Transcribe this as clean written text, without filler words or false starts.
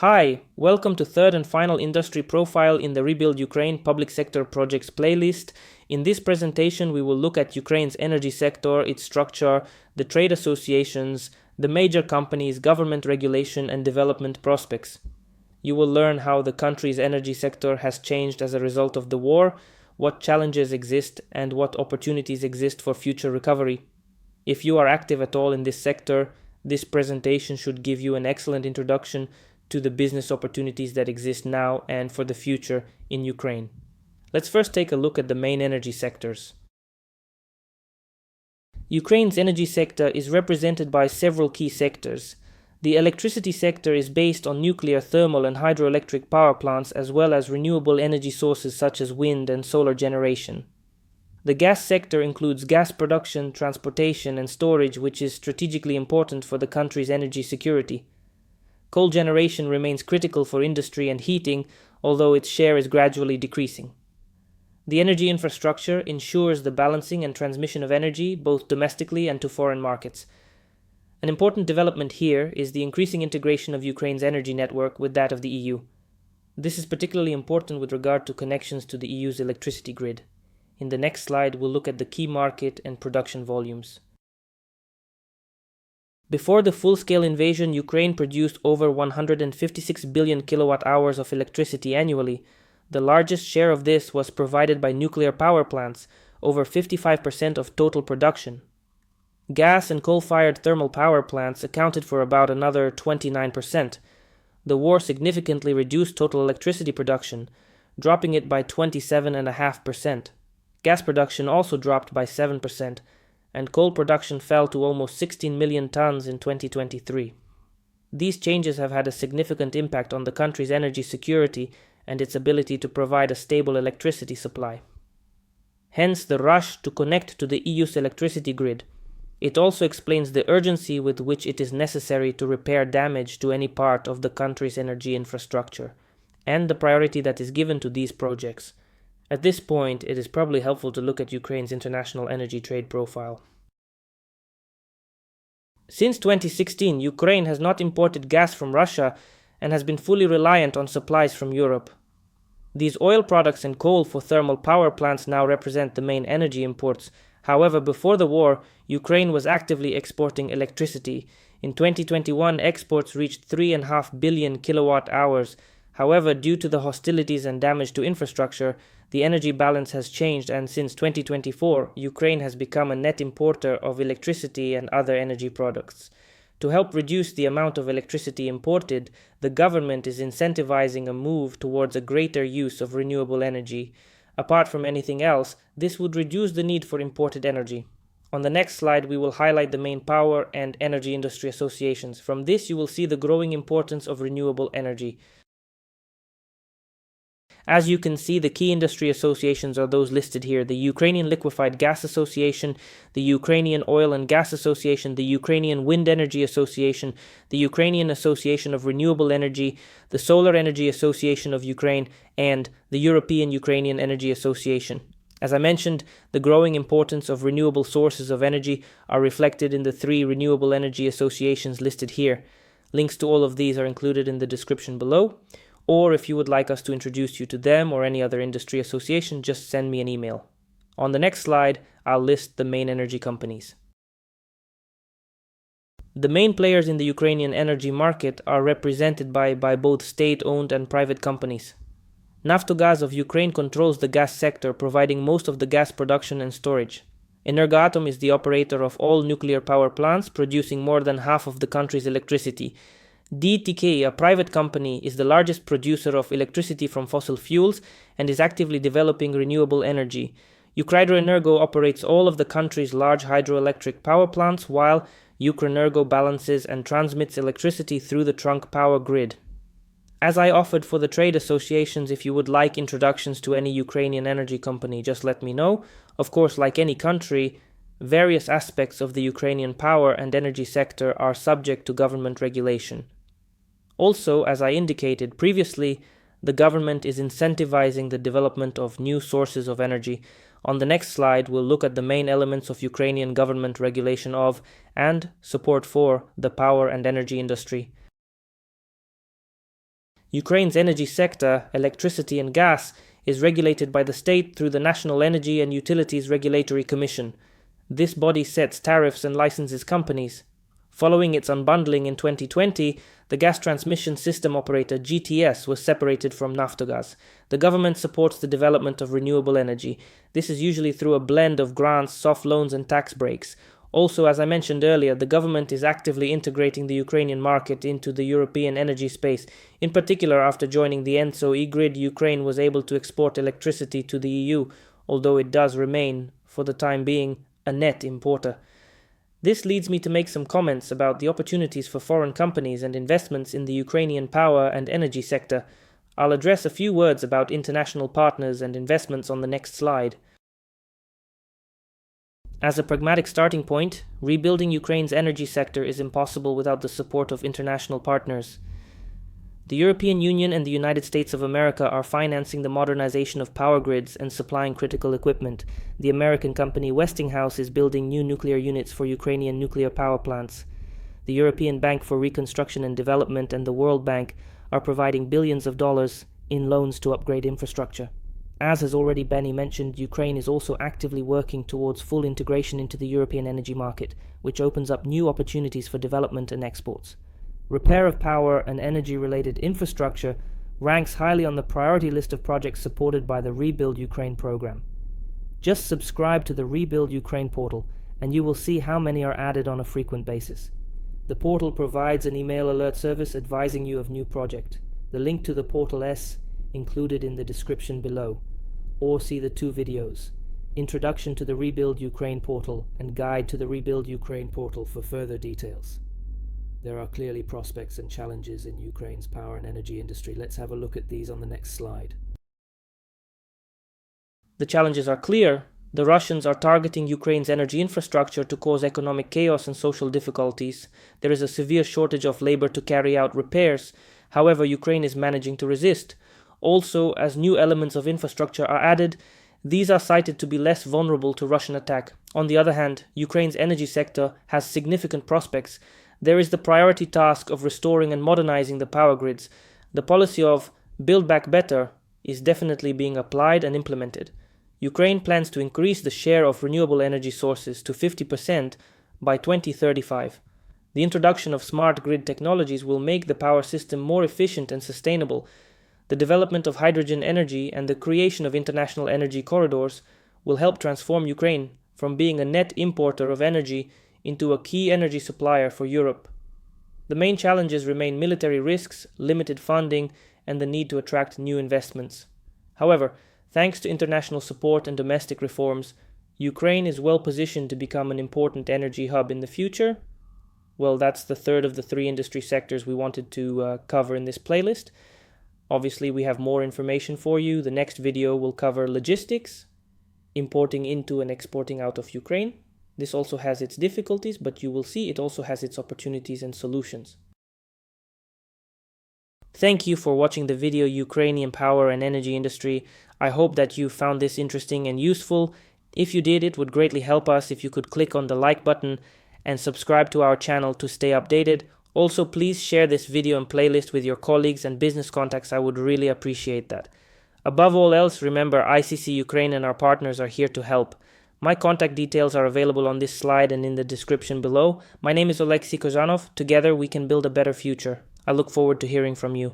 Hi, welcome to third and final industry profile in the Rebuild Ukraine Public Sector Projects playlist. In this presentation, we will look at Ukraine's energy sector, its structure, the trade associations, the major companies, government regulation, and development prospects. You will learn how the country's energy sector has changed as a result of the war, what challenges exist, and what opportunities exist for future recovery. If you are active at all in this sector, this presentation should give you an excellent introduction to the business opportunities that exist now and for the future in Ukraine. Let's first take a look at the main energy sectors. Ukraine's energy sector is represented by several key sectors. The electricity sector is based on nuclear, thermal, and hydroelectric power plants, as well as renewable energy sources such as wind and solar generation. The gas sector includes gas production, transportation, and storage, which is strategically important for the country's energy security. Coal generation remains critical for industry and heating, although its share is gradually decreasing. The energy infrastructure ensures the balancing and transmission of energy, both domestically and to foreign markets. An important development here is the increasing integration of Ukraine's energy network with that of the EU. This is particularly important with regard to connections to the EU's electricity grid. In the next slide, we'll look at the key market and production volumes. Before the full-scale invasion, Ukraine produced over 156 billion kilowatt-hours of electricity annually. The largest share of this was provided by nuclear power plants, over 55% of total production. Gas and coal-fired thermal power plants accounted for about another 29%. The war significantly reduced total electricity production, dropping it by 27.5%. Gas production also dropped by 7%. And coal production fell to almost 16 million tons in 2023. These changes have had a significant impact on the country's energy security and its ability to provide a stable electricity supply. Hence the rush to connect to the EU's electricity grid. It also explains the urgency with which it is necessary to repair damage to any part of the country's energy infrastructure, and the priority that is given to these projects. At this point, it is probably helpful to look at Ukraine's international energy trade profile. Since 2016, Ukraine has not imported gas from Russia and has been fully reliant on supplies from Europe. These oil products and coal for thermal power plants now represent the main energy imports. However, before the war, Ukraine was actively exporting electricity. In 2021, exports reached 3.5 billion kilowatt-hours. However, due to the hostilities and damage to infrastructure, the energy balance has changed, and since 2024, Ukraine has become a net importer of electricity and other energy products. To help reduce the amount of electricity imported, the government is incentivizing a move towards a greater use of renewable energy. Apart from anything else, this would reduce the need for imported energy. On the next slide, we will highlight the main power and energy industry associations. From this, you will see the growing importance of renewable energy. As you can see, the key industry associations are those listed here: the Ukrainian Liquefied Gas Association, the Ukrainian Oil and Gas Association, the Ukrainian Wind Energy Association, the Ukrainian Association of Renewable Energy, the Solar Energy Association of Ukraine, and the European Ukrainian Energy Association. As I mentioned, the growing importance of renewable sources of energy are reflected in the three renewable energy associations listed here. Links to all of these are included in the description below. Or if you would like us to introduce you to them or any other industry association, just send me an email. On the next slide, I'll list the main energy companies. The main players in the Ukrainian energy market are represented by both state-owned and private companies. Naftogaz of Ukraine controls the gas sector, providing most of the gas production and storage. Energoatom is the operator of all nuclear power plants, producing more than half of the country's electricity. DTK, a private company, is the largest producer of electricity from fossil fuels and is actively developing renewable energy. Ukrenergo operates all of the country's large hydroelectric power plants, while Ukrenergo balances and transmits electricity through the trunk power grid. As I offered for the trade associations, if you would like introductions to any Ukrainian energy company, just let me know. Of course, like any country, various aspects of the Ukrainian power and energy sector are subject to government regulation. Also, as I indicated previously, the government is incentivizing the development of new sources of energy. On the next slide, we'll look at the main elements of Ukrainian government regulation of and support for the power and energy industry. Ukraine's energy sector, electricity and gas, is regulated by the state through the National Energy and Utilities Regulatory Commission. This body sets tariffs and licenses companies. Following its unbundling in 2020, the gas transmission system operator GTS was separated from Naftogaz. The government supports the development of renewable energy. This is usually through a blend of grants, soft loans and tax breaks. Also, as I mentioned earlier, the government is actively integrating the Ukrainian market into the European energy space. In particular, after joining the ENTSO e-grid, Ukraine was able to export electricity to the EU, although it does remain, for the time being, a net importer. This leads me to make some comments about the opportunities for foreign companies and investments in the Ukrainian power and energy sector. I'll address a few words about international partners and investments on the next slide. As a pragmatic starting point, rebuilding Ukraine's energy sector is impossible without the support of international partners. The European Union and the United States of America are financing the modernization of power grids and supplying critical equipment. The American company Westinghouse is building new nuclear units for Ukrainian nuclear power plants. The European Bank for Reconstruction and Development and the World Bank are providing billions of dollars in loans to upgrade infrastructure. As has already Benny mentioned, Ukraine is also actively working towards full integration into the European energy market, which opens up new opportunities for development and exports. Repair of power and energy-related infrastructure ranks highly on the priority list of projects supported by the Rebuild Ukraine program. Just subscribe to the Rebuild Ukraine portal, and you will see how many are added on a frequent basis. The portal provides an email alert service advising you of new project. The link to the portal is included in the description below, or see the two videos, Introduction to the Rebuild Ukraine portal and Guide to the Rebuild Ukraine portal for further details. There are clearly prospects and challenges in Ukraine's power and energy industry. Let's have a look at these on the next slide. The challenges are clear. The Russians are targeting Ukraine's energy infrastructure to cause economic chaos and social difficulties. There is a severe shortage of labor to carry out repairs. However, Ukraine is managing to resist. Also, as new elements of infrastructure are added, these are cited to be less vulnerable to Russian attack. On the other hand, Ukraine's energy sector has significant prospects. There is the priority task of restoring and modernizing the power grids. The policy of Build Back Better is definitely being applied and implemented. Ukraine plans to increase the share of renewable energy sources to 50% by 2035. The introduction of smart grid technologies will make the power system more efficient and sustainable. The development of hydrogen energy and the creation of international energy corridors will help transform Ukraine from being a net importer of energy into a key energy supplier for Europe. The main challenges remain military risks, limited funding, and the need to attract new investments. However, thanks to international support and domestic reforms, Ukraine is well positioned to become an important energy hub in the future. Well, that's the third of the three industry sectors we wanted to cover in this playlist. Obviously, we have more information for you. The next video will cover logistics, importing into and exporting out of Ukraine. This also has its difficulties, but you will see it also has its opportunities and solutions. Thank you for watching the video Ukrainian power and energy industry. I hope that you found this interesting and useful. If you did, it would greatly help us if you could click on the like button and subscribe to our channel to stay updated. Also, please share this video and playlist with your colleagues and business contacts. I would really appreciate that. Above all else, remember ICC Ukraine and our partners are here to help. My contact details are available on this slide and in the description below. My name is Oleksiy Kozhanov. Together we can build a better future. I look forward to hearing from you.